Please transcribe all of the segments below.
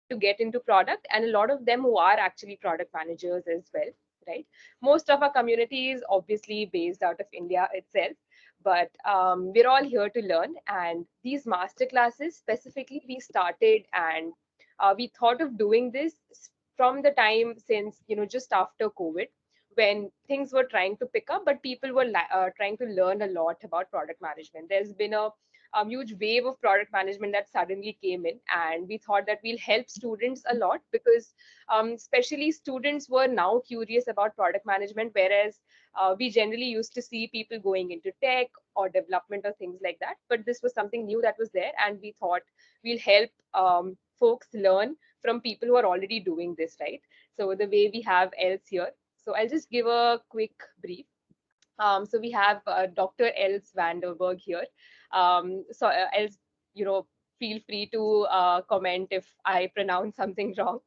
to get into product, and a lot of them who are actually product managers as well, right? Most of our community is obviously based out of India itself, but we're all here to learn. And these master classes specifically, we started and we thought of doing this from the time since, just after COVID, when things were trying to pick up, but people were trying to learn a lot about product management. There's been a huge wave of product management that suddenly came in, and we thought that we'll help students a lot because especially students were now curious about product management, whereas we generally used to see people going into tech or development or things like that. But this was something new that was there, and we thought we'll help folks learn from people who are already doing this, right? So the way we have else here. So I'll just give a quick brief. So we have Dr. 𝗂𝗗𝗂 here. Els, feel free to comment if I pronounce something wrong.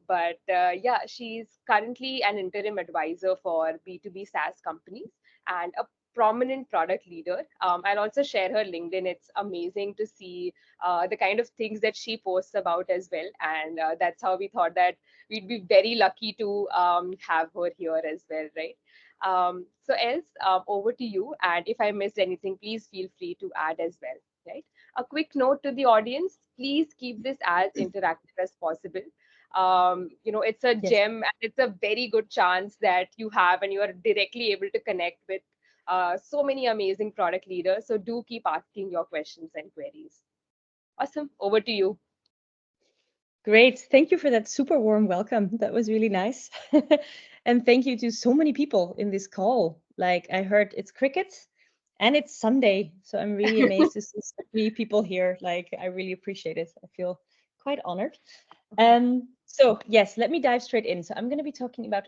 But yeah, she's currently an interim advisor for B2B SaaS companies and a prominent product leader. I'll also share her LinkedIn. It's amazing to see the kind of things that she posts about as well. And that's how we thought that we'd be very lucky to have her here as well, right? So else, over to you. And if I missed anything, please feel free to add as well, right? A quick note to the audience, please keep this as interactive as possible. It's a Yes. gem and it's a very good chance that you have and you are directly able to connect with so many amazing product leaders. So do keep asking your questions and queries. Awesome. Over to you. Great. Thank you for that super warm welcome. That was really nice. And thank you to so many people in this call. Like I heard it's cricket and it's Sunday. So I'm really amazed to see so many people here. Like I really appreciate it. I feel quite honored. So yes, let me dive straight in. So I'm going to be talking about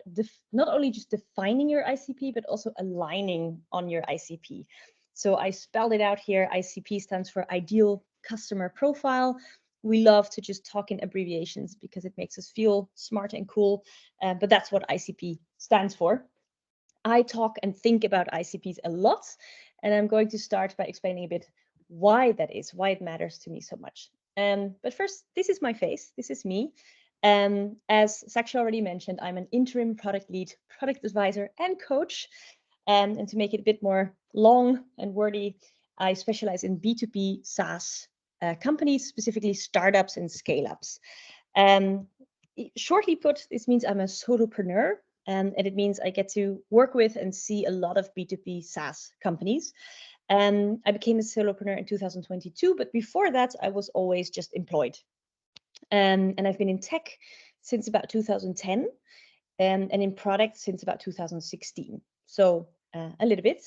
not only just defining your ICP, but also aligning on your ICP. So I spelled it out here. ICP stands for Ideal Customer Profile. We love to just talk in abbreviations because it makes us feel smart and cool, but that's what ICP stands for. I talk and think about ICPs a lot, and I'm going to start by explaining a bit why that is, why it matters to me so much. But first, this is my face. This is me. As Sakshi already mentioned, I'm an interim product lead, product advisor, and coach. And to make it a bit more long and wordy, I specialize in B2B SaaS companies, specifically startups and scale-ups. Shortly put, this means I'm a solopreneur, and it means I get to work with and see a lot of B2B SaaS companies. I became a solopreneur in 2022, but before that, I was always just employed. And I've been in tech since about 2010, and in product since about 2016. So a little bit.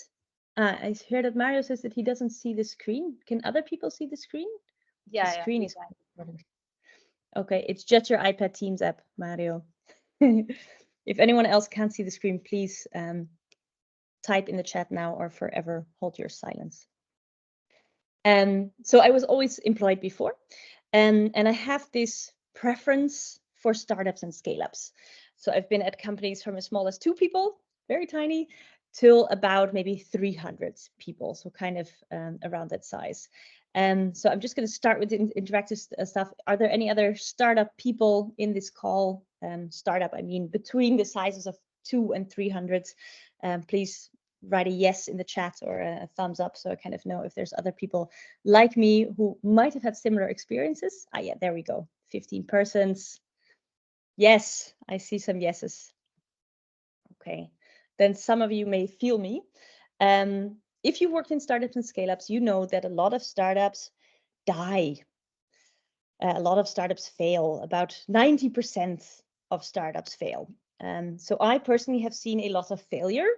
I hear that Mario says that he doesn't see the screen. Can other people see the screen? The Yeah, screen we is can. important. Okay, it's just your iPad Teams app, Mario. If anyone else can't see the screen, please type in the chat now or forever hold your silence. So I was always employed before, and I have this preference for startups and scale-ups. So I've been at companies from as small as 2 people, very tiny, till about maybe 300 people, so kind of around that size. So I'm just going to start with the interactive stuff. Are there any other startup people in this call? Startup, I mean, between the sizes of 2 and 300. Please write a yes in the chat or a thumbs up so I kind of know if there's other people like me who might have had similar experiences. Ah, yeah, there we go. 15 persons. Yes, I see some yeses. Okay, then some of you may feel me. If you worked in startups and scale-ups, you know that a lot of startups die. A lot of startups fail. About 90% of startups fail. So I personally have seen a lot of failure,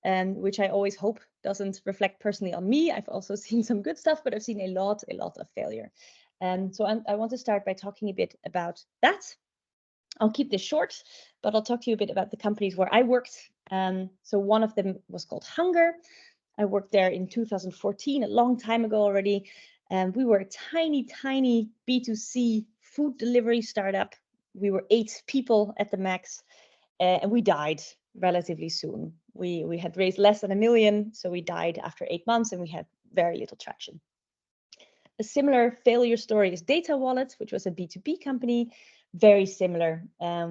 which I always hope doesn't reflect personally on me. I've also seen some good stuff, but I've seen a lot of failure. So I want to start by talking a bit about that. I'll keep this short, but I'll talk to you a bit about the companies where I worked. So one of them was called Hunger. I worked there in 2014, a long time ago already. We were a tiny B2C food delivery startup. We were 8 people at the max, and we died relatively soon. We had raised less than $1 million, so we died after 8 months, and we had very little traction. A similar failure story is Data Wallet, which was a B2B company. very similar.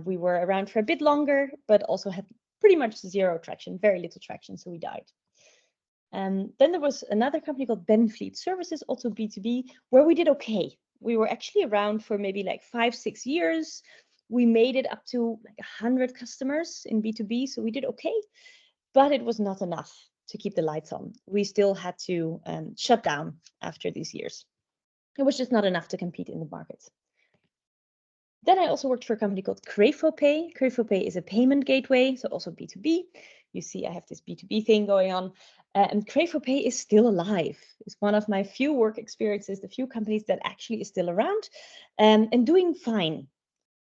We were around for a bit longer, but also had pretty much zero traction, very little traction, so we died. Then there was another company called Benfleet Services, also B2B, where we did okay. We were actually around for maybe like 5-6 years. We made it up to like 100 customers in B2B, so we did okay, but it was not enough to keep the lights on. We still had to shut down after these years. It was just not enough to compete in the market. Then I also worked for a company called 𝗂𝗱𝗂𝗂. 𝗂𝗂𝗂𝗂 is a payment gateway, so also B2B. You see, I have this B2B thing going on. And 𝗂𝗂𝗂𝗂𝗂 is still alive. It's one of my few work experiences, the few companies that actually is still around and doing fine.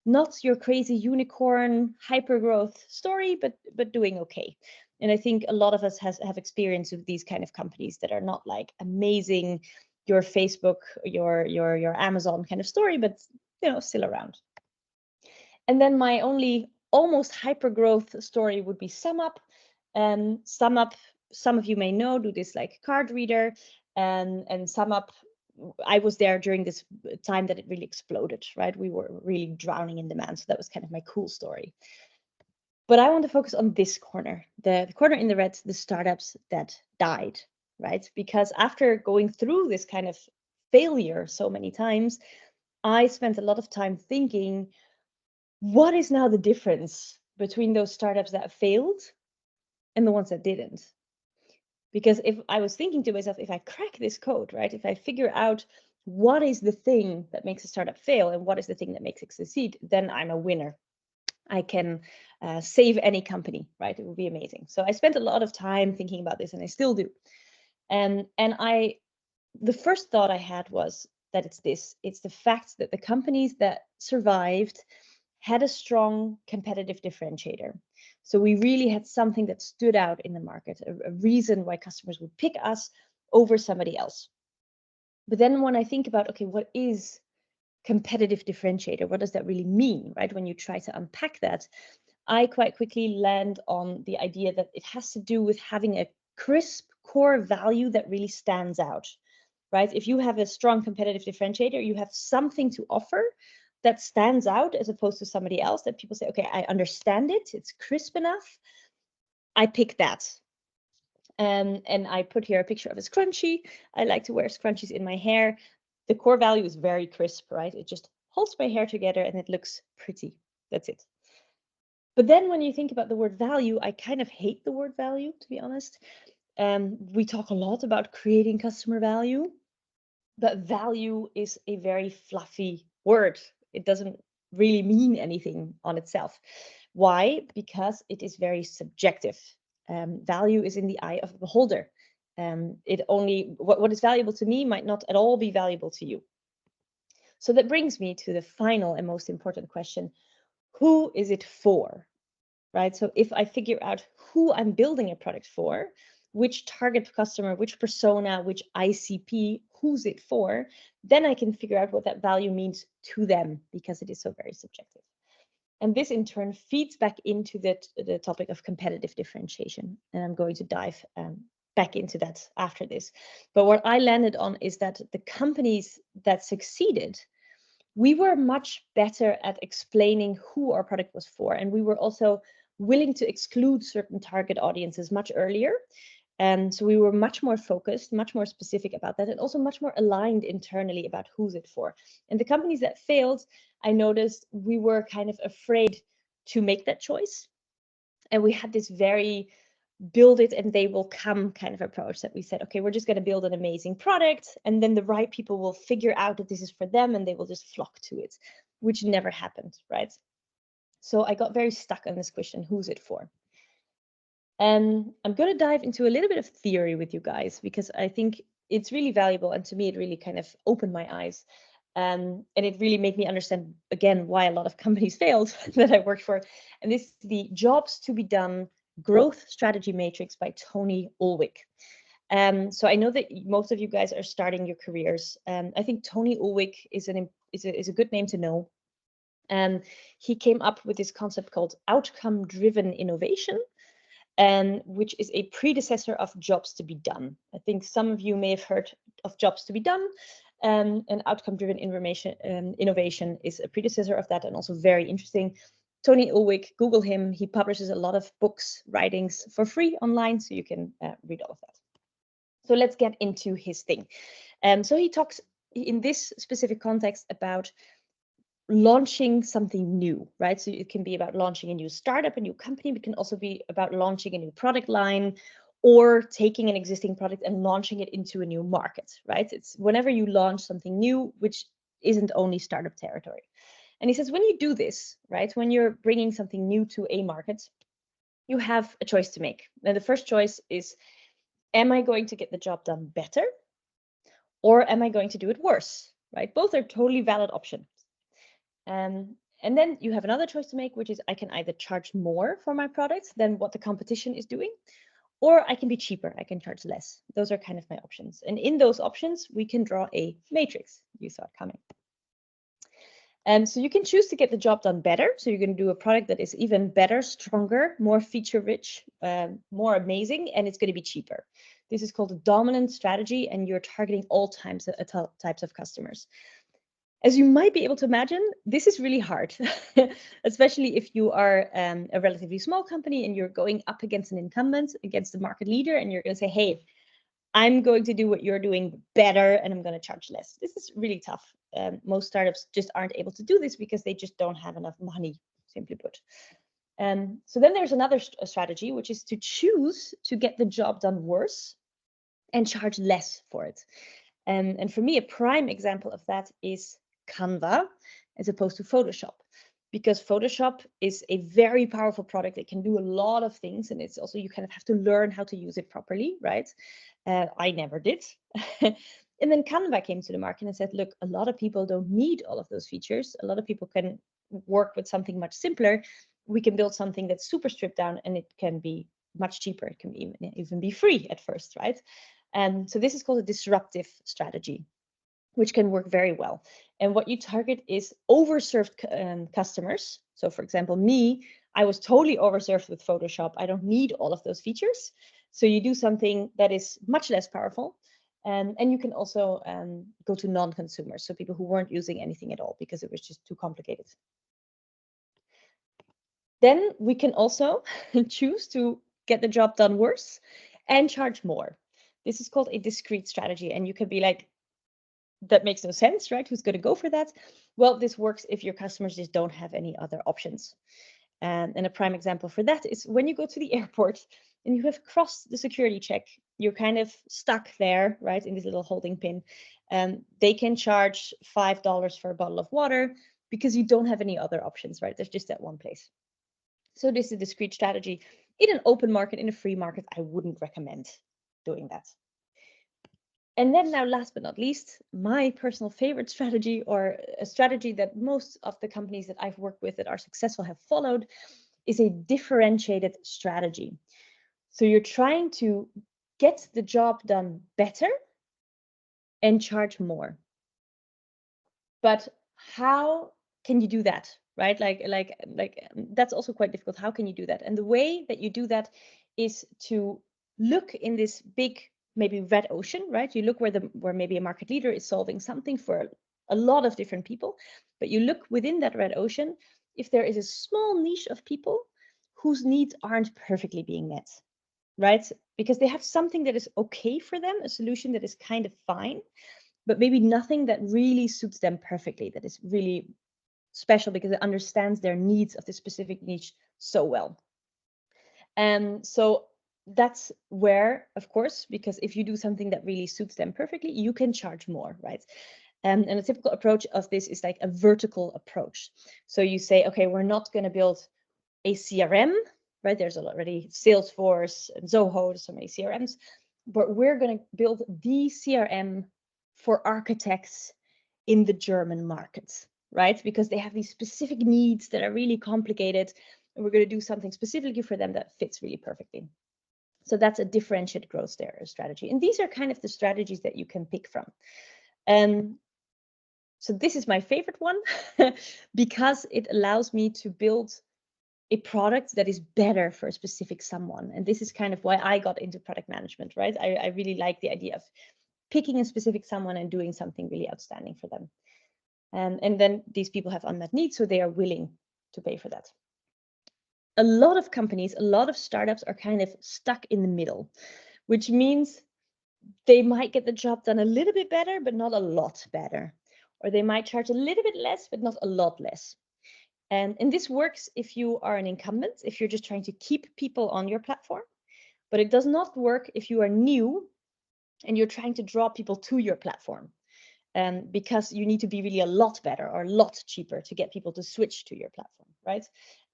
Not your crazy unicorn hyper growth story, but doing okay. And I think a lot of us have experience with these kind of companies that are not like amazing, your Facebook, your Amazon kind of story, but still around. And then my only almost hyper growth story would be SumUp. SumUp, some of you may know, do this like card reader, and SumUp, I was there during this time that it really exploded, right? We were really drowning in demand. So that was kind of my cool story. But I want to focus on this corner, the corner in the red, the startups that died, right? Because after going through this kind of failure so many times, I spent a lot of time thinking, what is now the difference between those startups that failed and the ones that didn't? Because if I was thinking to myself, if I crack this code, right, if I figure out what is the thing that makes a startup fail and what is the thing that makes it succeed, then I'm a winner. I can save any company, right? It would be amazing. So I spent a lot of time thinking about this, and I still do. And the first thought I had was that it's the fact that the companies that survived had a strong competitive differentiator. So we really had something that stood out in the market, a reason why customers would pick us over somebody else. But then when I think about, okay, what is competitive differentiator? What does that really mean, right? When you try to unpack that, I quite quickly land on the idea that it has to do with having a crisp core value that really stands out, right? If you have a strong competitive differentiator, you have something to offer that stands out as opposed to somebody else that people say, okay, I understand it, it's crisp enough, I pick that. And I put here a picture of a scrunchie. I like to wear scrunchies in my hair. The core value is very crisp, right? It just holds my hair together and it looks pretty. That's it. But then when you think about the word value, I kind of hate the word value, to be honest. We talk a lot about creating customer value, but value is a very fluffy word. It doesn't really mean anything on itself. Why? Because it is very subjective. Value is in the eye of the beholder. What is valuable to me might not at all be valuable to you. So that brings me to the final and most important question. Who is it for, right? So if I figure out who I'm building a product for, which target customer, which persona, which ICP, who's it for, then I can figure out what that value means to them, because it is so very subjective. And this in turn feeds back into the topic of competitive differentiation. And I'm going to dive back into that after this. But what I landed on is that the companies that succeeded, we were much better at explaining who our product was for. And we were also willing to exclude certain target audiences much earlier. And so we were much more focused, much more specific about that, and also much more aligned internally about who's it for. And the companies that failed, I noticed we were kind of afraid to make that choice. And we had this very build it and they will come kind of approach that we said, okay, we're just going to build an amazing product and then the right people will figure out that this is for them and they will just flock to it, which never happened, right? So I got very stuck on this question, who's it for? And I'm going to dive into a little bit of theory with you guys, because I think it's really valuable. And to me, it really kind of opened my eyes. And it really made me understand, again, why a lot of companies failed that I worked for. And this is the Jobs to be Done Growth Strategy Matrix by Tony 𝗂𝗂𝗂. So I know that most of you guys are starting your careers. I think Tony 𝗂𝗂𝗂𝗂 is a good name to know. He came up with this concept called outcome-driven innovation, which is a predecessor of Jobs to be Done. I think some of you may have heard of Jobs to be Done. And outcome-driven innovation is a predecessor of that, and also very interesting. Tony Ulwick, Google him. He publishes a lot of books, writings for free online, so you can read all of that. So let's get into his thing. So he talks in this specific context about launching something new, right? So it can be about launching a new startup, a new company. It can also be about launching a new product line, or taking an existing product and launching it into a new market, right? It's whenever you launch something new, which isn't only startup territory. And he says, when you do this, right, when you're bringing something new to a market, you have a choice to make. And the first choice is, am I going to get the job done better, or am I going to do it worse, right? Both are totally valid options. And then you have another choice to make, which is I can either charge more for my products than what the competition is doing, or I can be cheaper, I can charge less. Those are kind of my options. And in those options, we can draw a matrix. You saw it coming. And so you can choose to get the job done better. So you're going to do a product that is even better, stronger, more feature rich, more amazing, and it's going to be cheaper. This is called a dominant strategy, and you're targeting all types of customers. As you might be able to imagine, this is really hard, especially if you are a relatively small company and you're going up against an incumbent, against the market leader, and you're going to say, hey, I'm going to do what you're doing better and I'm going to charge less. This is really tough. Most startups just aren't able to do this because they just don't have enough money, simply put. So then there's another strategy, which is to choose to get the job done worse and charge less for it. And for me, a prime example of that is Canva as opposed to Photoshop, because Photoshop is a very powerful product. It can do a lot of things, and it's also, you kind of have to learn how to use it properly, right? I never did. And then Canva came to the market and said, look, a lot of people don't need all of those features. A lot of people can work with something much simpler. We can build something that's super stripped down, and it can be much cheaper. It can even be free at first, right? So this is called a disruptive strategy, which can work very well. And what you target is overserved customers. So for example, me, I was totally overserved with Photoshop. I don't need all of those features. So you do something that is much less powerful. And you can also go to non-consumers, so people who weren't using anything at all because it was just too complicated. Then we can also choose to get the job done worse and charge more. This is called a discrete strategy. And you can be like, that makes no sense, right? Who's going to go for that? Well, this works if your customers just don't have any other options. And a prime example for that is when you go to the airport and you have crossed the security check, you're kind of stuck there, right, in this little holding pin. They can charge $5 for a bottle of water because you don't have any other options, right? There's just that one place. So this is a discrete strategy. In an open market, in a free market, I wouldn't recommend doing that. And then now, last but not least, my personal favorite strategy, or a strategy that most of the companies that I've worked with that are successful have followed, is a differentiated strategy. So you're trying to get the job done better and charge more. But how can you do that, right? Like that's also quite difficult. How can you do that? And the way that you do that is to look in this big, maybe red ocean, right? You look where maybe a market leader is solving something for a lot of different people, but you look within that red ocean if there is a small niche of people whose needs aren't perfectly being met, right? Because they have something that is okay for them, a solution that is kind of fine, but maybe nothing that really suits them perfectly, that is really special because it understands their needs of this specific niche so well. And so that's where, of course, because if you do something that really suits them perfectly, you can charge more, right? And a typical approach of this is like a vertical approach. So you say, okay, we're not going to build a CRM, right? There's already Salesforce and Zoho, there's so many CRMs, but we're going to build the CRM for architects in the German markets, right? Because they have these specific needs that are really complicated, and we're going to do something specifically for them that fits really perfectly. So that's a differentiated growth strategy. And these are kind of the strategies that you can pick from. So this is my favorite one because it allows me to build a product that is better for a specific someone. And this is kind of why I got into product management, right? I really like the idea of picking a specific someone and doing something really outstanding for them. And then these people have unmet needs, so they are willing to pay for that. A lot of companies, a lot of startups are kind of stuck in the middle, which means they might get the job done a little bit better, but not a lot better. Or they might charge a little bit less, but not a lot less. And this works if you are an incumbent, if you're just trying to keep people on your platform. But it does not work if you are new and you're trying to draw people to your platform. Because you need to be really a lot better or a lot cheaper to get people to switch to your platform, right?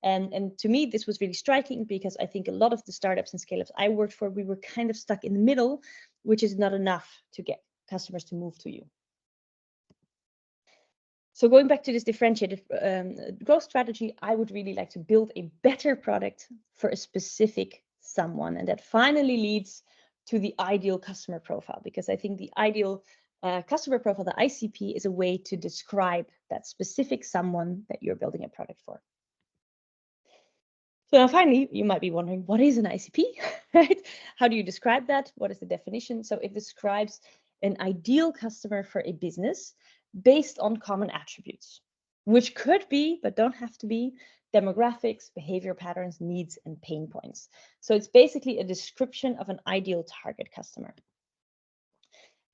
And to me, this was really striking because I think a lot of the startups and scale-ups I worked for, we were kind of stuck in the middle, which is not enough to get customers to move to you. So going back to this differentiated growth strategy, I would really like to build a better product for a specific someone. And that finally leads to the ideal customer profile, because I think the ideal customer profile, the ICP, is a way to describe that specific someone that you're building a product for. So now finally, you might be wondering, what is an ICP, right? How do you describe that? What is the definition? So it describes an ideal customer for a business based on common attributes, which could be, but don't have to be, demographics, behavior patterns, needs, and pain points. So it's basically a description of an ideal target customer.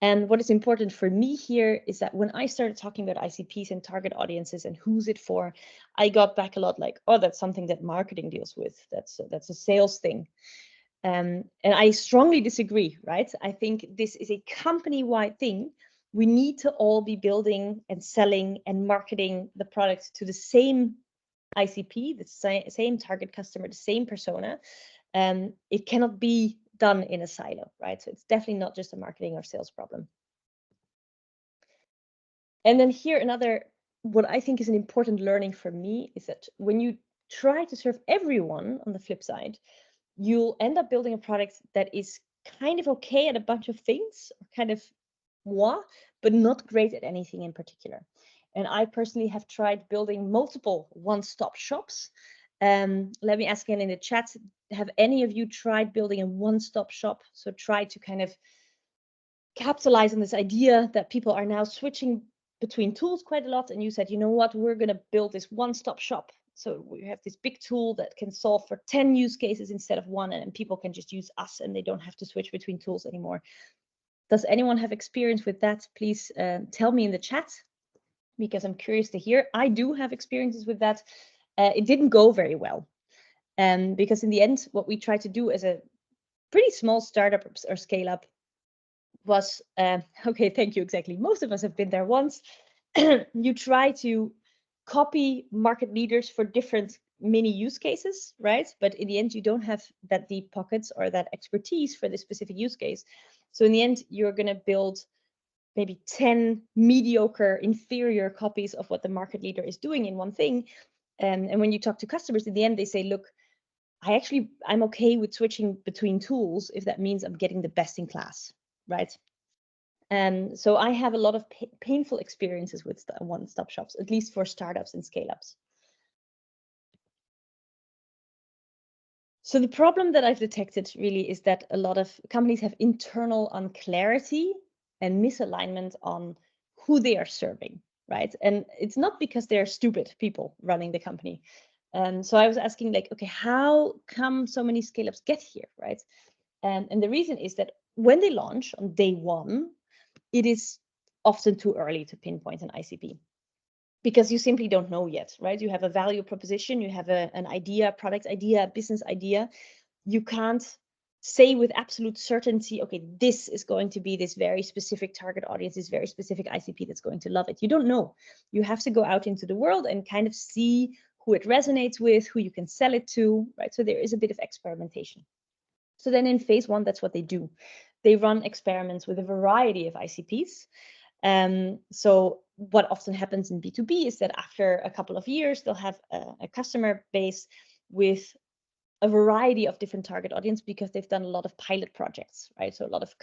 And what is important for me here is that when I started talking about ICPs and target audiences and who's it for, I got back a lot like, oh, that's something that marketing deals with. That's a sales thing. And I strongly disagree, right? I think this is a company-wide thing. We need to all be building and selling and marketing the product to the same ICP, the same target customer, the same persona. It cannot be done in a silo, right? So it's definitely not just a marketing or sales problem. And then here, another, what I think is an important learning for me is that when you try to serve everyone on the flip side, you'll end up building a product that is kind of okay at a bunch of things, kind of moi, but not great at anything in particular. And I personally have tried building multiple one-stop shops. Let me ask again in the chat, have any of you tried building a one-stop shop? So try to kind of capitalize on this idea that people are now switching between tools quite a lot. And you said, you know what, we're going to build this one-stop shop. So we have this big tool that can solve for 10 use cases instead of one, and people can just use us and they don't have to switch between tools anymore. Does anyone have experience with that? Please tell me in the chat, because I'm curious to hear. I do have experiences with that. It didn't go very well. Because in the end, what we tried to do as a pretty small startup or scale up was, okay, thank you, exactly. Most of us have been there once. You try to copy market leaders for different mini use cases, right? But in the end, you don't have that deep pockets or that expertise for this specific use case. So in the end, you're going to build maybe 10 mediocre, inferior copies of what the market leader is doing in one thing. And when you talk to customers, in the end, they say, look, I'm okay with switching between tools if that means I'm getting the best in class, right? So I have a lot of painful experiences with one-stop shops, at least for startups and scale-ups. So the problem that I've detected really is that a lot of companies have internal unclarity and misalignment on who they are serving, right? And it's not because they're stupid people running the company. So I was asking, like, okay, how come so many scale-ups get here, right? And the reason is that when they launch on day one, it is often too early to pinpoint an ICP, because you simply don't know yet, right? You have a value proposition, you have an idea, product idea, business idea. You can't say with absolute certainty, okay, this is going to be this very specific target audience, this very specific ICP that's going to love it. You don't know. You have to go out into the world and kind of see who it resonates with, who you can sell it to, right? So there is a bit of experimentation. So then in phase one, that's what they do. They run experiments with a variety of ICPs. So what often happens in B2B is that after a couple of years, they'll have a customer base with a variety of different target audience, because they've done a lot of pilot projects, right? So a lot of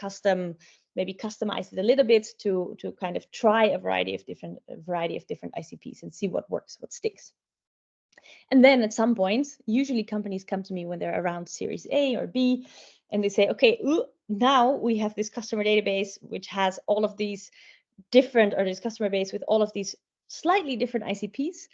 maybe customize it a little bit to kind of try a variety of different ICPs and see what works, what sticks. And then at some point, usually companies come to me when they're around Series A or B, and they say, okay, now we have this customer database which has all of these different, or this customer base with all of these slightly different ICPs.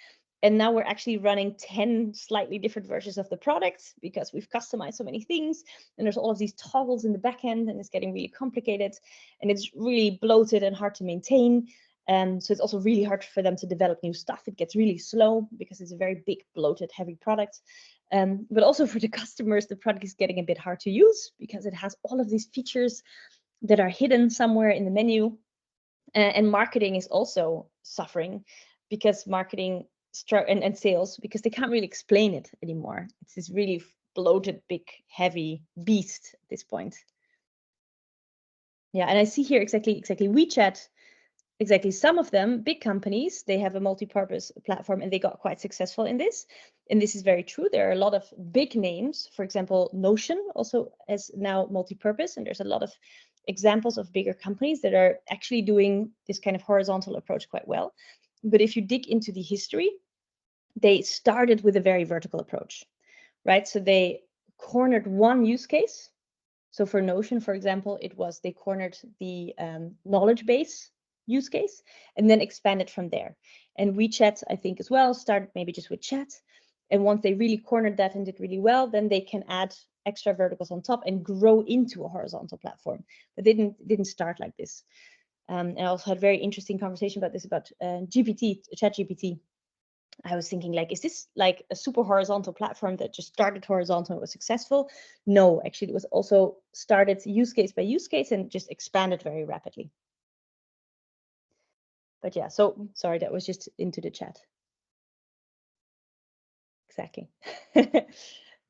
And now we're actually running 10 slightly different versions of the products because we've customized so many things. And there's all of these toggles in the back end, and it's getting really complicated. And it's really bloated and hard to maintain. So it's also really hard for them to develop new stuff. It gets really slow because it's a very big, bloated, heavy product. But also for the customers, the product is getting a bit hard to use because it has all of these features that are hidden somewhere in the menu. And marketing is also suffering because marketing and sales, because they can't really explain it anymore. It's this really bloated, big, heavy beast at this point. Yeah, and I see here exactly WeChat. Exactly, some of them, big companies, they have a multi-purpose platform and they got quite successful in this. And this is very true. There are a lot of big names. For example, Notion also is now multi-purpose, and there's a lot of examples of bigger companies that are actually doing this kind of horizontal approach quite well. But if you dig into the history, they started with a very vertical approach, right? So they cornered one use case. So for Notion, for example, it was they cornered the knowledge base use case and then expanded from there. And WeChat, I think as well, started maybe just with chat. And once they really cornered that and did really well, then they can add extra verticals on top and grow into a horizontal platform. But they didn't start like this. And I also had a very interesting conversation about this, about ChatGPT. I was thinking, like, is this like a super horizontal platform that just started horizontal and was successful? No, actually, it was also started use case by use case and just expanded very rapidly. But yeah, so sorry, that was just into the chat. Exactly.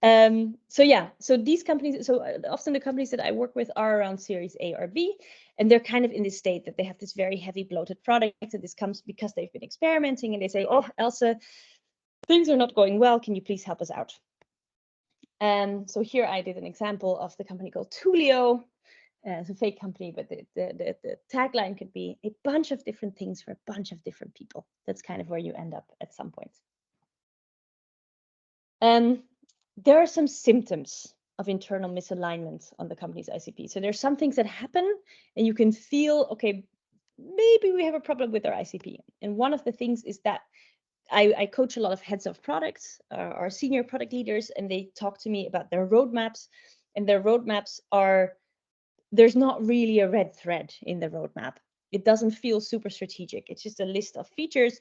So yeah, so these companies, so often the companies that I work with are around Series A or B, and they're kind of in this state that they have this very heavy bloated product, and this comes because they've been experimenting and they say, oh, Else, things are not going well, can you please help us out? So here I did an example of the company called Twilio. It's a fake company, but the tagline could be a bunch of different things for a bunch of different people. That's kind of where you end up at some point. There are some symptoms of internal misalignment on the company's ICP. So there's some things that happen and you can feel, okay, maybe we have a problem with our ICP. And one of the things is that I coach a lot of heads of products or senior product leaders, and they talk to me about their roadmaps, and their roadmaps are, there's not really a red thread in the roadmap. It doesn't feel super strategic. It's just a list of features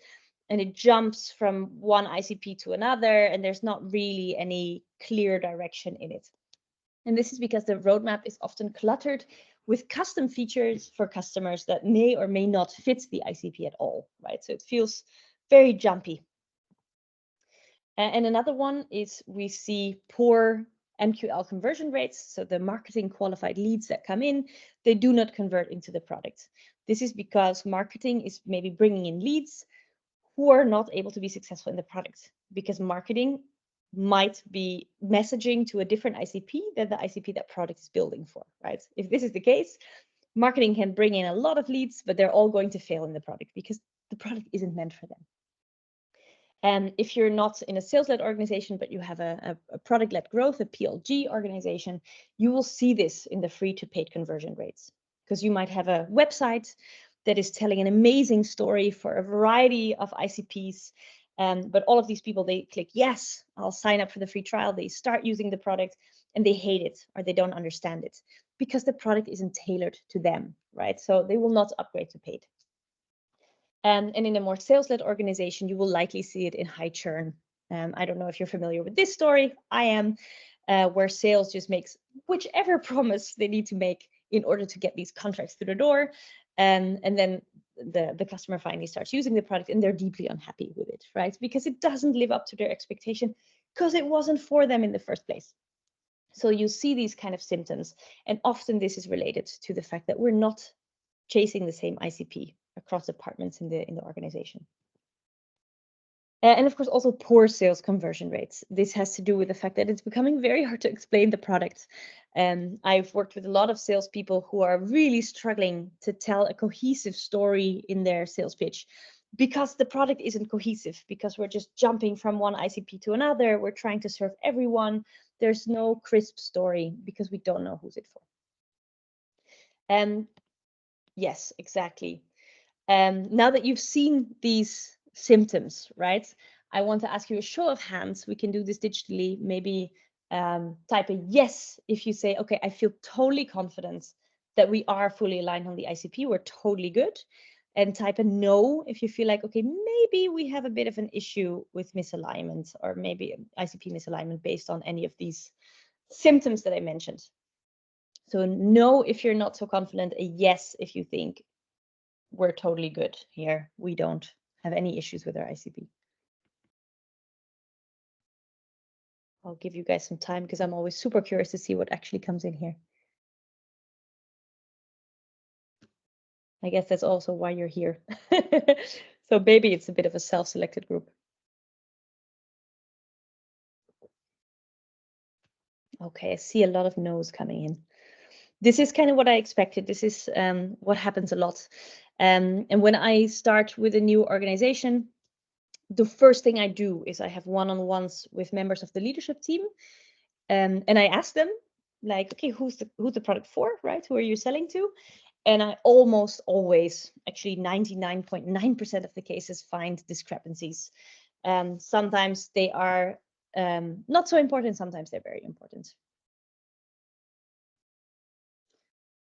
and it jumps from one ICP to another, and there's not really any clear direction in it. And this is because the roadmap is often cluttered with custom features for customers that may or may not fit the ICP at all, right? So it feels very jumpy. And another one is we see poor MQL conversion rates. So the marketing qualified leads that come in, they do not convert into the product. This is because marketing is maybe bringing in leads who are not able to be successful in the product, because marketing might be messaging to a different ICP than the ICP that product is building for, right? If this is the case, marketing can bring in a lot of leads, but they're all going to fail in the product because the product isn't meant for them. And if you're not in a sales-led organization, but you have a product-led growth, a PLG organization, you will see this in the free to paid conversion rates, because you might have a website that is telling an amazing story for a variety of ICPs. But all of these people, they click, yes, I'll sign up for the free trial. They start using the product and they hate it or they don't understand it because the product isn't tailored to them, right? So they will not upgrade to paid. And in a more sales-led organization, you will likely see it in high churn. I don't know if you're familiar with this story. I am, where sales just makes whichever promise they need to make in order to get these contracts through the door. And then the customer finally starts using the product and they're deeply unhappy with it, right? Because it doesn't live up to their expectation because it wasn't for them in the first place. So you see these kind of symptoms, and often this is related to the fact that we're not chasing the same ICP across departments in the organization. And of course, also poor sales conversion rates. This has to do with the fact that it's becoming very hard to explain the product. I've worked with a lot of salespeople who are really struggling to tell a cohesive story in their sales pitch. because the product isn't cohesive, because we're just jumping from one ICP to another. We're trying to serve everyone. There's no crisp story because we don't know who's it for. And yes, exactly. Now that you've seen these symptoms, right? I want to ask you a show of hands. We can do this digitally. Maybe type a yes if you say, okay, I feel totally confident that we are fully aligned on the ICP. We're totally good. And type a no if you feel like, okay, maybe we have a bit of an issue with misalignment, or maybe ICP misalignment based on any of these symptoms that I mentioned. So no if you're not so confident, a yes if you think we're totally good here. We don't have any issues with our ICP. I'll give you guys some time because I'm always super curious to see what actually comes in here. I guess that's also why you're here. So maybe it's a bit of a self-selected group. Okay, I see a lot of no's coming in. This is kind of what I expected. This is what happens a lot. And when I start with a new organization, the first thing I do is I have one-on-ones with members of the leadership team. And I ask them, like, okay, who's the product for, right? Who are you selling to? And I almost always, actually 99.9% of the cases, find discrepancies. Sometimes they are not so important, sometimes they're very important.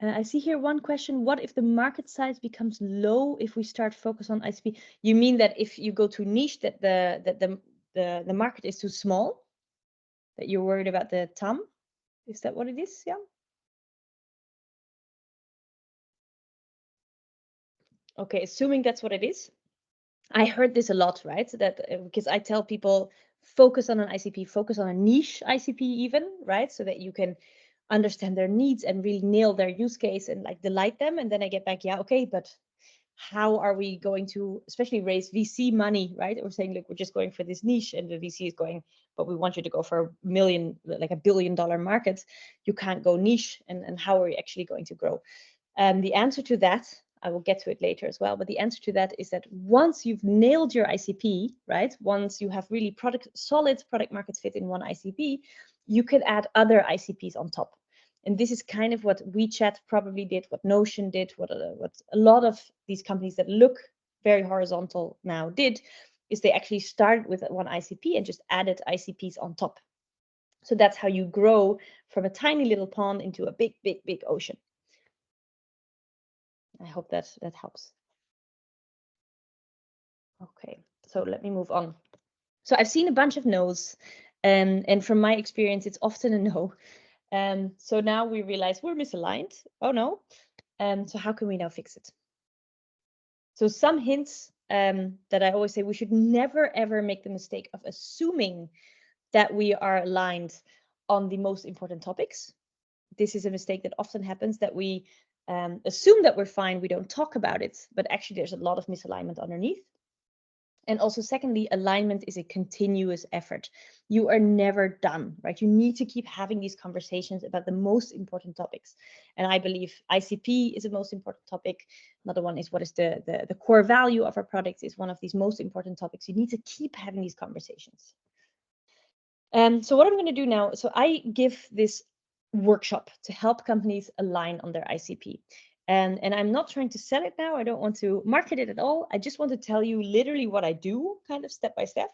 I see here one question: what if the market size becomes low if we start focus on ICP? You mean that if you go too niche, that the market is too small? That you're worried about the TAM? Is that what it is? Yeah. Okay, assuming that's what it is. I heard this a lot, right? That because I tell people focus on an ICP, focus on a niche ICP even, right? So that you can understand their needs and really nail their use case and like delight them. And then I get back, yeah, okay, but how are we going to especially raise VC money, right? We're saying, look, we're just going for this niche, and the VC is going, but we want you to go for $1 million, like $1 billion market. You can't go niche, and how are we actually going to grow? The answer to that, I will get to it later as well, but the answer to that is that once you've nailed your ICP, right? Once you have really solid product market fit in one ICP, you can add other ICPs on top. And this is kind of what WeChat probably did, what Notion did, what a lot of these companies that look very horizontal now did, is they actually started with one ICP and just added ICPs on top. So that's how you grow from a tiny little pond into a big, big, big ocean. I hope that helps. Okay, so let me move on. So I've seen a bunch of no's, and from my experience, it's often a no. So now we realize we're misaligned. Oh no. So how can we now fix it? So some hints that I always say: we should never ever make the mistake of assuming that we are aligned on the most important topics. This is a mistake that often happens, that we assume that we're fine, we don't talk about it, but actually there's a lot of misalignment underneath. And also, secondly, alignment is a continuous effort. You are never done, right? You need to keep having these conversations about the most important topics. And I believe ICP is the most important topic. Another one is, what is the core value of our products, is one of these most important topics. You need to keep having these conversations. So what I'm going to do now, so I give this workshop to help companies align on their ICP. And I'm not trying to sell it now. I don't want to market it at all. I just want to tell you literally what I do, kind of step by step,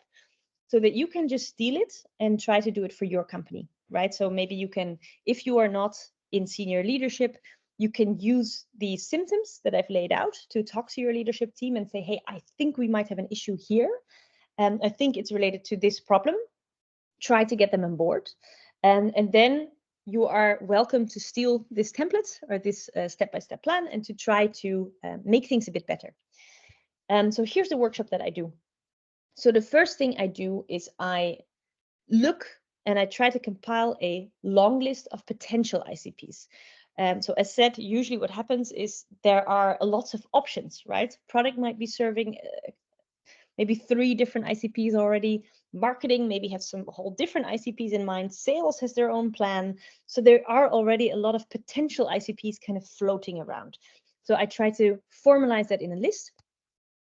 so that you can just steal it and try to do it for your company, right? So maybe you can, if you are not in senior leadership, you can use the symptoms that I've laid out to talk to your leadership team and say, hey, I think we might have an issue here. And I think it's related to this problem. Try to get them on board. And then you are welcome to steal this template or this step-by-step plan and to try to make things a bit better. So here's the workshop that I do. So the first thing I do is I look and I try to compile a long list of potential ICPs. So as said, usually what happens is there are lots of options, right? Product might be serving maybe 3 different ICPs already. Marketing maybe has some whole different ICPs in mind. Sales has their own plan. So there are already a lot of potential ICPs kind of floating around. So I try to formalize that in a list.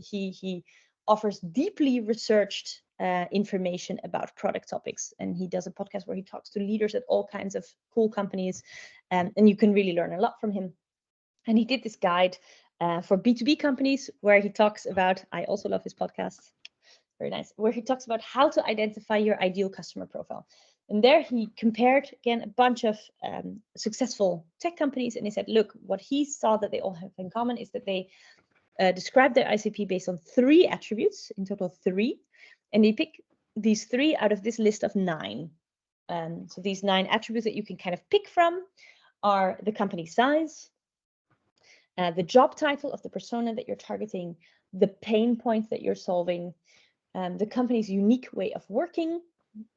He offers deeply researched information about product topics, and he does a podcast where he talks to leaders at all kinds of cool companies, and you can really learn a lot from him. And he did this guide for B2B companies where he talks about, I also love his podcast, very nice, where he talks about how to identify your ideal customer profile. And there he compared, again, a bunch of successful tech companies, and he said, look, what he saw that they all have in common is that they describe their ICP based on 3 attributes, in total 3, and they pick these 3 out of this list of 9. So these 9 attributes that you can kind of pick from are the company size, the job title of the persona that you're targeting, the pain points that you're solving, the company's unique way of working.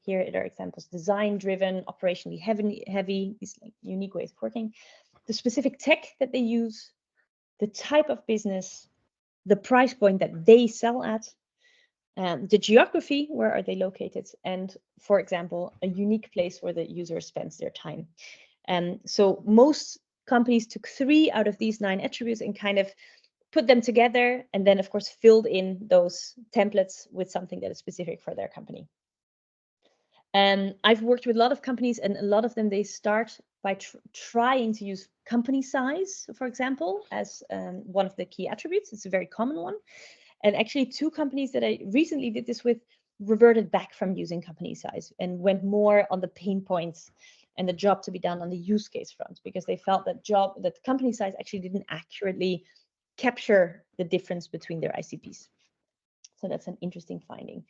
Here are examples: design-driven, operationally heavy, these like unique ways of working, the specific tech that they use, the type of business, the price point that they sell at, the geography, where are they located, and, for example, a unique place where the user spends their time. So most companies took 3 out of these 9 attributes and kind of put them together, and then, of course, filled in those templates with something that is specific for their company. I've worked with a lot of companies, and a lot of them, they start by trying to use company size, for example, as one of the key attributes. It's a very common one. And actually 2 companies that I recently did this with reverted back from using company size and went more on the pain points and the job to be done on the use case front, because they felt that the company size actually didn't accurately capture the difference between their ICPs. So that's an interesting finding.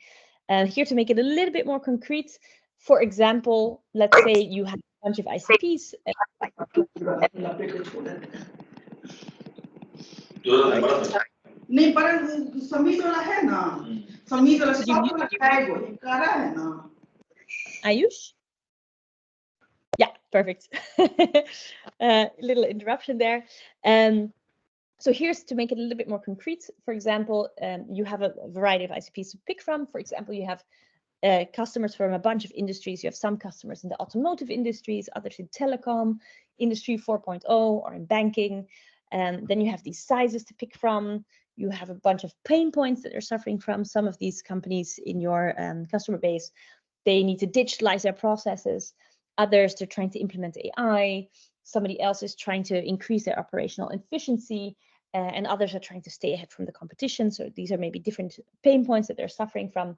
Here to make it a little bit more concrete, for example, let's say you have a bunch of ICPs. नहीं पर समीज वाला है ना, समीज वाला सब वाला टैग वो करा है ना. Ayush? Yeah, perfect. Little interruption there. So here's to make it a little bit more concrete. For example, you have a variety of ICPs to pick from. For example, you have customers from a bunch of industries. You have some customers in the automotive industries, others in telecom, industry 4.0, or in banking. Then you have these sizes to pick from. you have a bunch of pain points that they're suffering from. Some of these companies in your customer base, they need to digitalize their processes. Others, they're trying to implement AI. Somebody else is trying to increase their operational efficiency, and others are trying to stay ahead from the competition. So these are maybe different pain points that they're suffering from.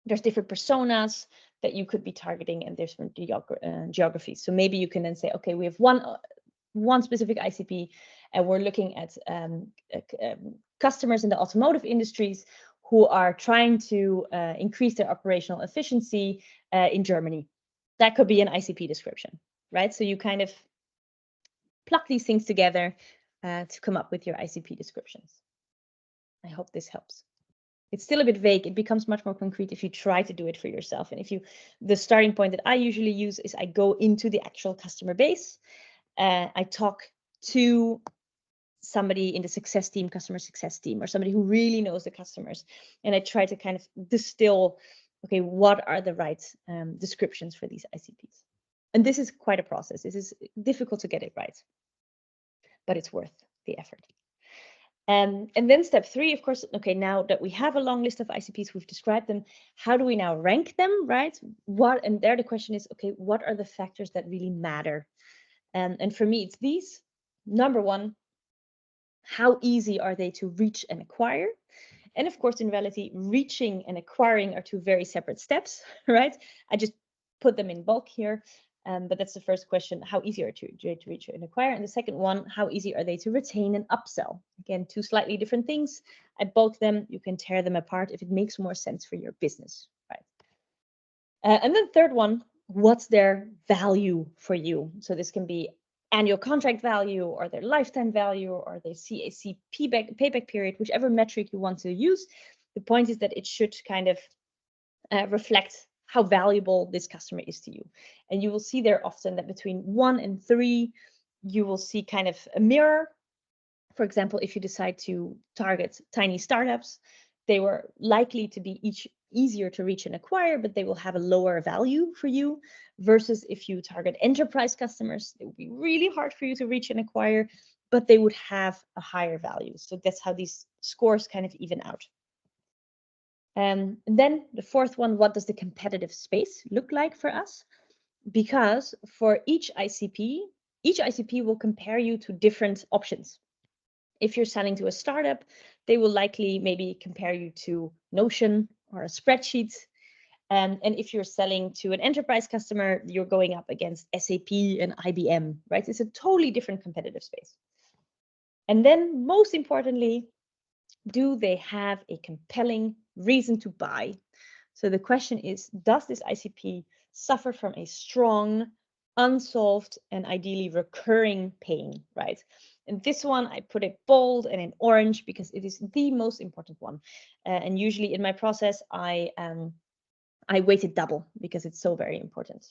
There's different personas that you could be targeting, and there's different geographies. So maybe you can then say, okay, we have one specific ICP, and we're looking at customers in the automotive industries who are trying to increase their operational efficiency in Germany. That could be an ICP description, right? So you kind of pluck these things together to come up with your ICP descriptions. I hope this helps. It's still a bit vague. It becomes much more concrete if you try to do it for yourself. And the starting point that I usually use is I go into the actual customer base. I talk to somebody in the success team, customer success team, or somebody who really knows the customers. And I try to kind of distill, okay, what are the right descriptions for these ICPs? And this is quite a process. This is difficult to get it right, but it's worth the effort. And then step 3, of course, okay, now that we have a long list of ICPs, we've described them, how do we now rank them, right? And there the question is, okay, what are the factors that really matter? And for me, it's these. Number 1, how easy are they to reach and acquire? And of course, in reality, reaching and acquiring are 2 very separate steps, right? I just put them in bulk here. But that's the first question, how easy are they to reach and acquire? And the second one, how easy are they to retain and upsell? Again, 2 slightly different things. I bulk them, you can tear them apart if it makes more sense for your business, right? And then third one, what's their value for you? So this can be annual contract value or their lifetime value or their CAC payback period, whichever metric you want to use. The point is that it should kind of reflect how valuable this customer is to you. And you will see there often that between 1 and 3, you will see kind of a mirror. For example, if you decide to target tiny startups, they were likely to be easier to reach and acquire, but they will have a lower value for you, versus if you target enterprise customers, it would be really hard for you to reach and acquire, but they would have a higher value. So that's how these scores kind of even out. And then the fourth one, what does the competitive space look like for us? Because for each ICP will compare you to different options. If you're selling to a startup, they will likely maybe compare you to Notion or a spreadsheet. And if you're selling to an enterprise customer, you're going up against SAP and IBM, right? It's a totally different competitive space. And then most importantly, do they have a compelling reason to buy? So the question is, does this ICP suffer from a strong, unsolved, and ideally recurring pain, right? And this one, I put it bold and in orange because it is the most important one. And usually in my process, I weight it double because it's so very important.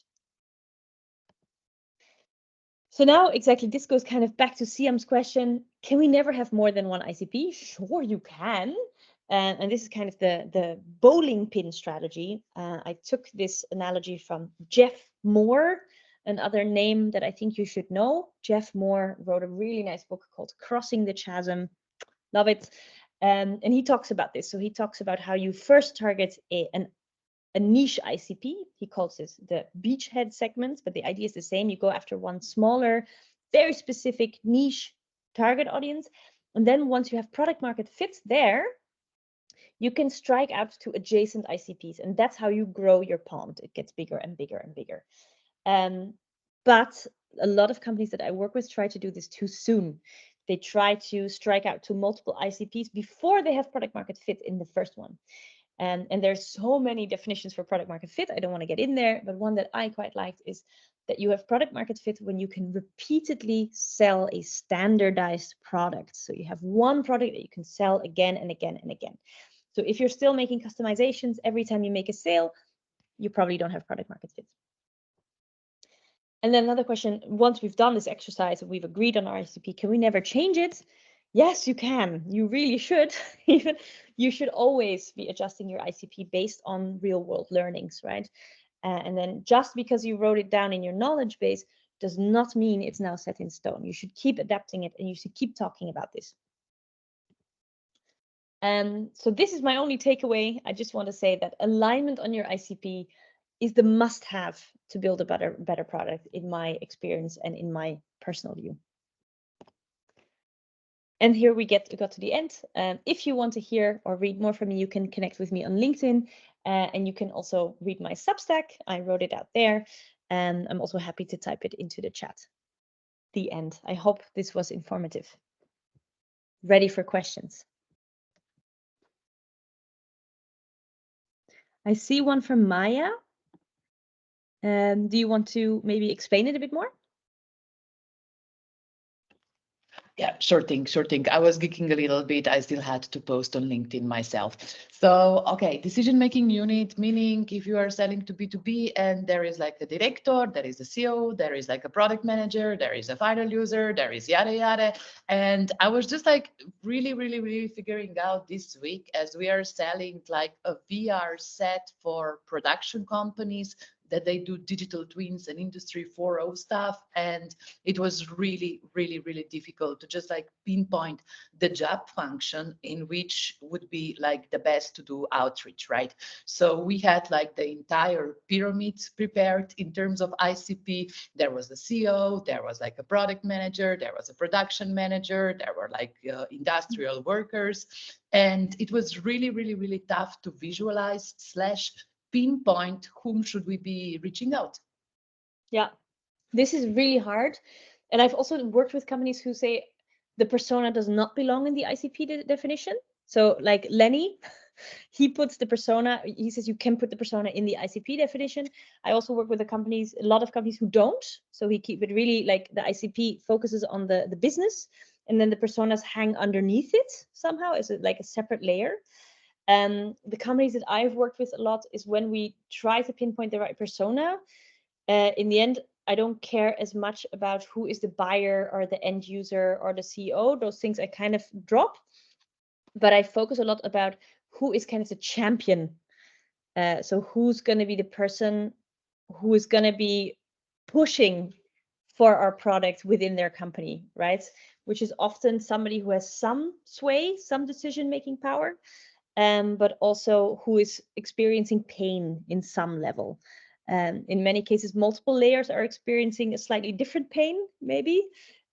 So now exactly this goes kind of back to Siam's question, can we never have more than one ICP? Sure, you can. And this is kind of the bowling pin strategy. I took this analogy from Jeff Moore, another name that I think you should know. Jeff Moore wrote a really nice book called Crossing the Chasm. Love it. And he talks about this. So he talks about how you first target a niche ICP. He calls this the beachhead segment, but the idea is the same. You go after one smaller, very specific niche target audience. And then once you have product market fit there, you can strike out to adjacent ICPs. And that's how you grow your pond. It gets bigger and bigger and bigger. But a lot of companies that I work with try to do this too soon. They try to strike out to multiple ICPs before they have product market fit in the first one. And there's so many definitions for product market fit. I don't want to get in there, but one that I quite liked is that you have product market fit when you can repeatedly sell a standardized product. So you have one product that you can sell again and again and again. So if you're still making customizations every time you make a sale, you probably don't have product market fit. And then another question, once we've done this exercise and we've agreed on our ICP, can we never change it? Yes, you can. You really should. Even you should always be adjusting your ICP based on real world learnings, right? And then just because you wrote it down in your knowledge base does not mean it's now set in stone. You should keep adapting it and you should keep talking about this. So this is my only takeaway. I just want to say that alignment on your ICP is the must-have to build a better product, in my experience and in my personal view. And here we got to the end. If you want to hear or read more from me, you can connect with me on LinkedIn, and you can also read my Substack. I wrote it out there, and I'm also happy to type it into the chat. The end. I hope this was informative. Ready for questions? I see one from Maya. Do you want to maybe explain it a bit more? Yeah, sure thing. I was geeking a little bit. I still had to post on LinkedIn myself. So, okay, decision-making unit, meaning if you are selling to B2B and there is like a director, there is a CEO, there is like a product manager, there is a final user, there is yada, yada. And I was just like really figuring out this week, as we are selling like a VR set for production companies, that they do digital twins and Industry 4.0 stuff. And it was really difficult to just like pinpoint the job function in which would be like the best to do outreach, right? So we had like the entire pyramid prepared in terms of ICP. There was the CEO, there was like a product manager, there was a production manager, there were like industrial workers. And it was really tough to visualize / pinpoint whom should we be reaching out. Yeah, this is really hard. And I've also worked with companies who say the persona does not belong in the ICP definition. So like Lenny, he puts the persona, he says you can put the persona in the ICP definition. I also work with a lot of companies who don't. So he keep it really like the ICP focuses on the business, and then the personas hang underneath it somehow as like a separate layer. The companies that I've worked with a lot is when we try to pinpoint the right persona, in the end, I don't care as much about who is the buyer or the end user or the CEO. Those things I kind of drop, but I focus a lot about who is kind of the champion. So who's going to be the person who is going to be pushing for our product within their company, right? Which is often somebody who has some sway, some decision-making power, but also who is experiencing pain in some level. In many cases, multiple layers are experiencing a slightly different pain, maybe.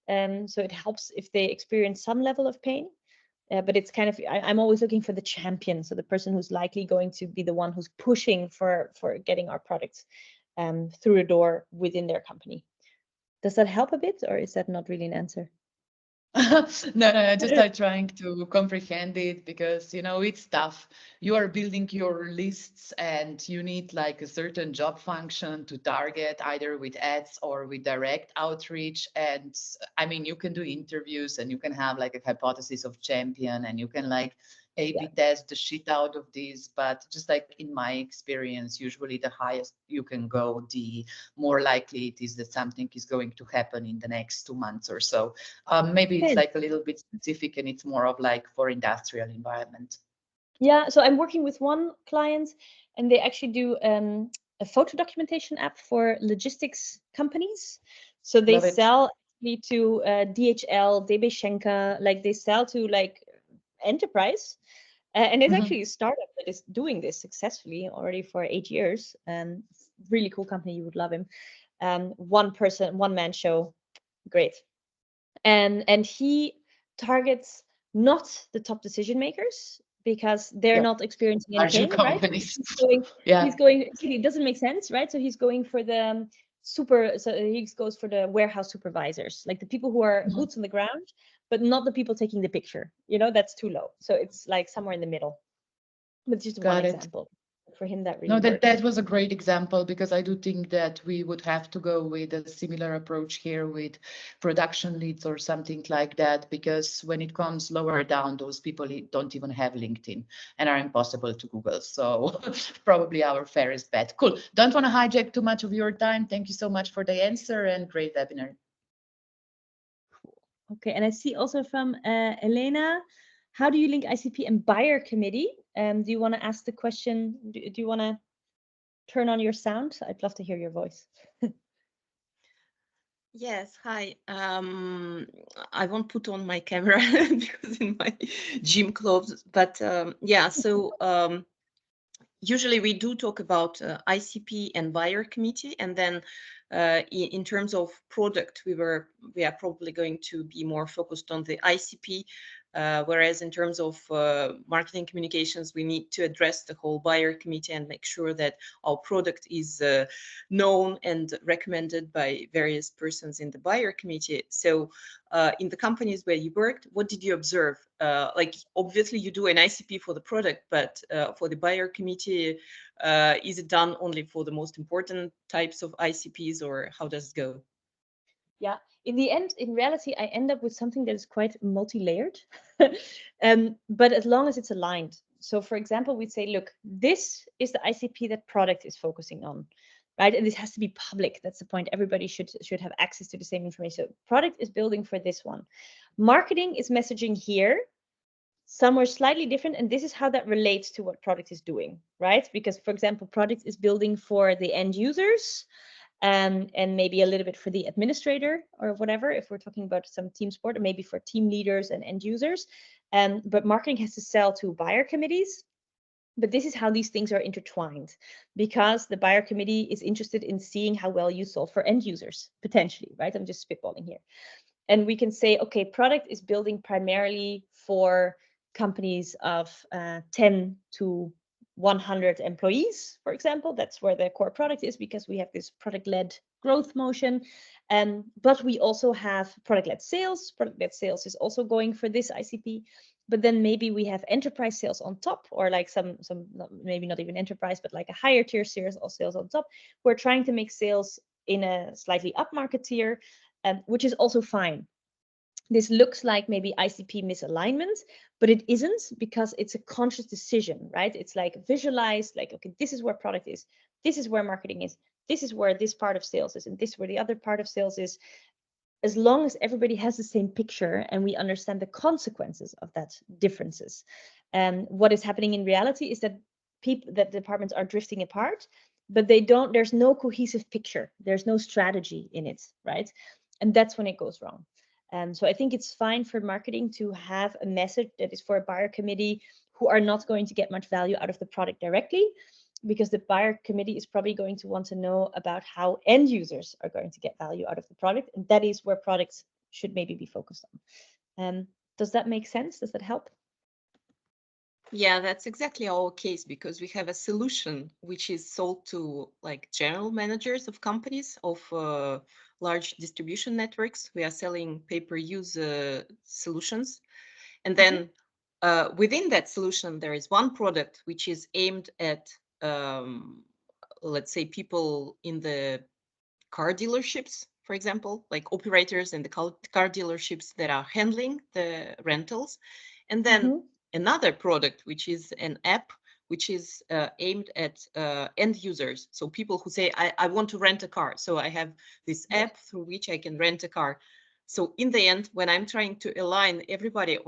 So it helps if they experience some level of pain. But it's kind of, I'm always looking for the champion. So the person who's likely going to be the one who's pushing for getting our products through a door within their company. Does that help a bit, or is that not really an answer? No, just like trying to comprehend it, because, you know, it's tough. You are building your lists and you need like a certain job function to target, either with ads or with direct outreach. And I mean, you can do interviews and you can have like a hypothesis of champion and you can like A/B test the shit out of these, but just like in my experience, usually the highest you can go, the more likely it is that something is going to happen in the next 2 months or so. Maybe it's like a little bit specific and it's more of like for industrial environment. Yeah, so I'm working with one client and they actually do a photo documentation app for logistics companies. So they sell to DHL, 𝗂𝗍𝗀𝗀, like they sell to like enterprise. And it's actually a startup that is doing this successfully already for 8 years. Really cool company, you would love him. One man show, great. And he targets not the top decision makers because they're not experiencing any pain, right? He's going, it doesn't make sense, right? So he's going for the he goes for the warehouse supervisors, like the people who are boots on the ground, but not the people taking the picture. You know, that's too low. So it's like somewhere in the middle. But just one example. For him, that really that was a great example, because I do think that we would have to go with a similar approach here with production leads or something like that, because when it comes lower down, those people don't even have LinkedIn and are impossible to Google. So probably our fairest bet. Cool. Don't want to hijack too much of your time. Thank you so much for the answer and great webinar. Okay, and I see also from Elena, how do you link ICP and buyer committee? Do you want to ask the question? Do you want to turn on your sound? I'd love to hear your voice. Yes, hi. I won't put on my camera because in my gym clothes, but yeah, so usually we do talk about ICP and buyer committee, and then in terms of product, we are probably going to be more focused on the ICP, whereas in terms of marketing communications, we need to address the whole buyer committee and make sure that our product is known and recommended by various persons in the buyer committee. So in the companies where you worked, what did you observe? Like, obviously you do an ICP for the product, but for the buyer committee, is it done only for the most important types of ICPs, or how does it go? Yeah, in the end, in reality, I end up with something that is quite multi-layered, but as long as it's aligned. So for example, we'd say, look, this is the ICP that product is focusing on, right? And this has to be public. That's the point. Everybody should have access to the same information. So product is building for this one. Marketing is messaging here, somewhere slightly different, and this is how that relates to what product is doing, right? Because, for example, product is building for the end users, and maybe a little bit for the administrator or whatever, if we're talking about some team sport, or maybe for team leaders and end users. But marketing has to sell to buyer committees. But this is how these things are intertwined, because the buyer committee is interested in seeing how well you solve for end users, potentially, right? I'm just spitballing here. And we can say, okay, product is building primarily for companies of 10 to 100 employees, for example. That's where the core product is, because we have this product-led growth motion. But we also have product-led sales. Product-led sales is also going for this ICP. But then maybe we have enterprise sales on top, or like some maybe not even enterprise, but like a higher tier sales on top. We're trying to make sales in a slightly upmarket tier, which is also fine. This looks like maybe ICP misalignment, but it isn't, because it's a conscious decision, right? It's like visualized, like, okay, this is where product is, this is where marketing is, this is where this part of sales is, and this is where the other part of sales is. As long as everybody has the same picture and we understand the consequences of that differences. What is happening in reality is that departments are drifting apart, but there's no cohesive picture. There's no strategy in it, right? And that's when it goes wrong. So I think it's fine for marketing to have a message that is for a buyer committee who are not going to get much value out of the product directly, because the buyer committee is probably going to want to know about how end users are going to get value out of the product. And that is where products should maybe be focused on. Does that make sense? Does that help? Yeah, that's exactly our case, because we have a solution which is sold to like general managers of companies, of large distribution networks. We are selling pay-per-use solutions. And then within that solution, there is one product which is aimed at, let's say, people in the car dealerships, for example, like operators in the car dealerships that are handling the rentals. And then another product, which is an app, which is aimed at end users. So people who say, I want to rent a car. So I have this app through which I can rent a car. So in the end, when I'm trying to align everybody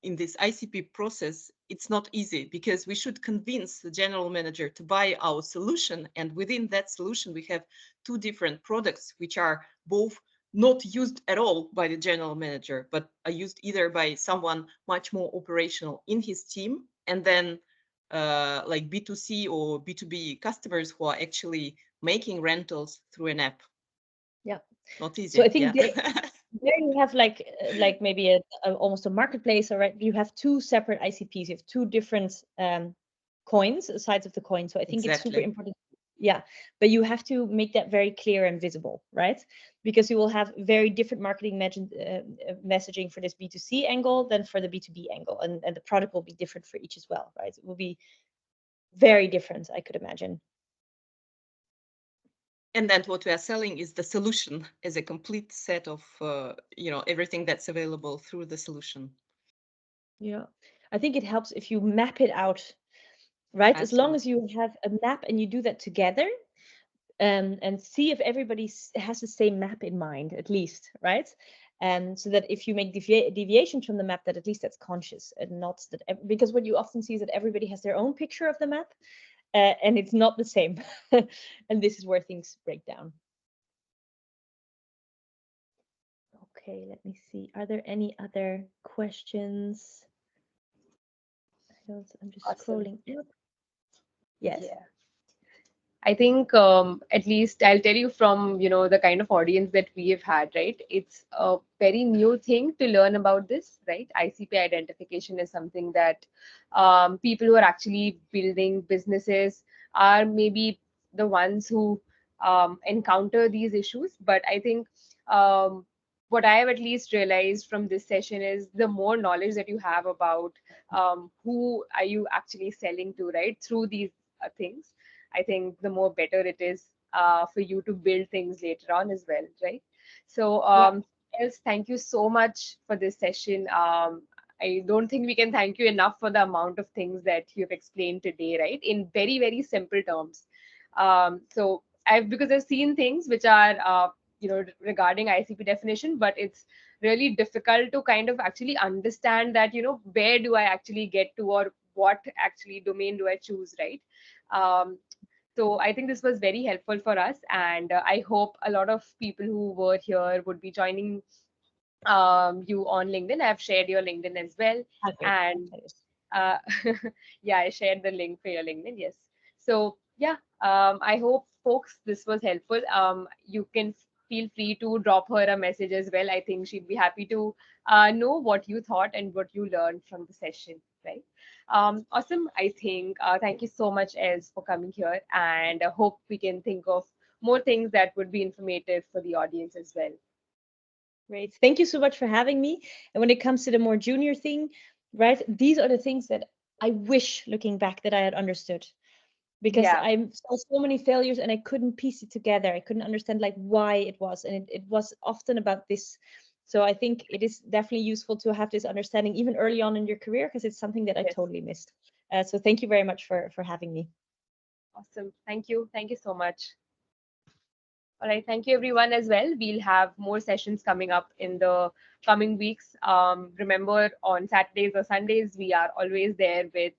in this ICP process, it's not easy, because we should convince the general manager to buy our solution. And within that solution, we have two different products, which are both not used at all by the general manager, but are used either by someone much more operational in his team, and then like B2C or B2B customers who are actually making rentals through an app. Yeah. Not easy. So I think there you have like maybe almost a marketplace, all right? You have two separate ICPs. You have two different sides of the coin. So I think it's super important. Yeah, but you have to make that very clear and visible, right? Because you will have very different marketing messaging for this B2C angle than for the B2B angle, and the product will be different for each as well, right? It will be very different, I could imagine. And then what we are selling is the solution as a complete set of, everything that's available through the solution. Yeah, I think it helps if you map it out, right? Absolutely. As long as you have a map and you do that together, and see if everybody has the same map in mind, at least, right? And so that if you make deviations from the map, that at least that's conscious, and not that, because what you often see is that everybody has their own picture of the map, and it's not the same. And this is where things break down. Okay, let me see. Are there any other questions? I'm just Awesome. scrolling up. Yes. Yeah. I think at least I'll tell you from, the kind of audience that we have had, right? It's a very new thing to learn about this, right? ICP identification is something that people who are actually building businesses are maybe the ones who encounter these issues. But I think what I have at least realized from this session is the more knowledge that you have about who are you actually selling to, right? Through these things, I think the more better it is for you to build things later on as well, right? So, else, thank you so much for this session. I don't think we can thank you enough for the amount of things that you've explained today, right? In very, very simple terms. So, because I've seen things which are, regarding ICP definition, but it's really difficult to kind of actually understand that, where do I actually get to, or what actually domain do I choose, right? So I think this was very helpful for us, and I hope a lot of people who were here would be joining you on LinkedIn. I've shared your LinkedIn as well, Okay. and uh, yeah, I shared the link for your LinkedIn. Yes. So yeah, I hope folks this was helpful. You can feel free to drop her a message as well. I think she'd be happy to know what you thought and what you learned from the session, right? Awesome. I think thank you so much, Ez, for coming here, and I hope we can think of more things that would be informative for the audience as well. Great. Thank you so much for having me. And when it comes to the more junior thing, right, these are the things that I wish, looking back, that I had understood. Because I saw so many failures and I couldn't piece it together. I couldn't understand like why it was. And it was often about this. So I think it is definitely useful to have this understanding even early on in your career, because it's something that I totally missed. So thank you very much for having me. Awesome. Thank you. Thank you so much. All right. Thank you, everyone, as well. We'll have more sessions coming up in the coming weeks. Remember, on Saturdays or Sundays, we are always there with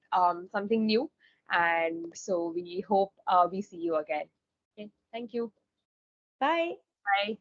something new. And so we hope we see you again. Okay. Thank you. Bye. Bye.